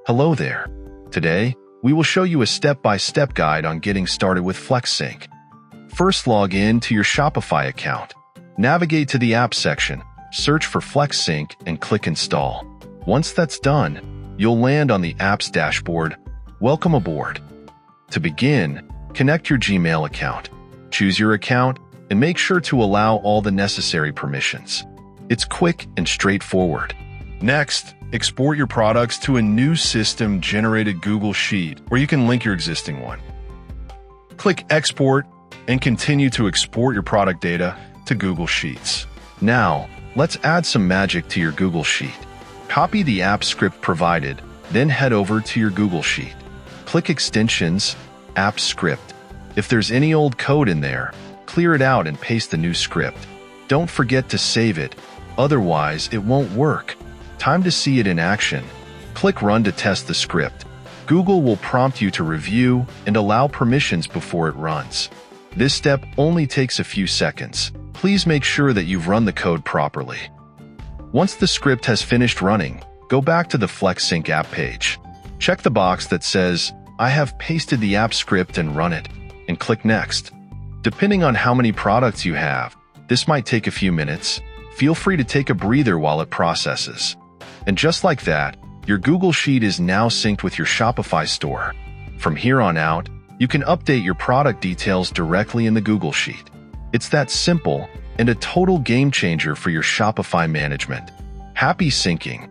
Hello there. Today, we will show you a step-by-step guide on getting started with FlexSync. First, log in to your Shopify account. Navigate to the Apps section, search for FlexSync, and click Install. Once that's done, you'll land on the Apps dashboard. Welcome aboard. To begin, connect your Gmail account. Choose your account and make sure to allow all the necessary permissions. It's quick and straightforward. Next, export your products to a new system-generated Google Sheet where you can link your existing one. Click Export and continue to export your product data to Google Sheets. Now, let's add some magic to your Google Sheet. Copy the app script provided, then head over to your Google Sheet. Click Extensions, App Script. If there's any old code in there, clear it out and paste the new script. Don't forget to save it, otherwise it won't work. Time to see it in action. Click Run to test the script. Google will prompt you to review and allow permissions before it runs. This step only takes a few seconds. Please make sure that you've run the code properly. Once the script has finished running, go back to the FlexSync app page. Check the box that says, I have pasted the app script and run it, and click Next. Depending on how many products you have, this might take a few minutes. Feel free to take a breather while it processes. And just like that, your Google Sheet is now synced with your Shopify store. From here on out, you can update your product details directly in the Google Sheet. It's that simple and a total game changer for your Shopify management. Happy syncing!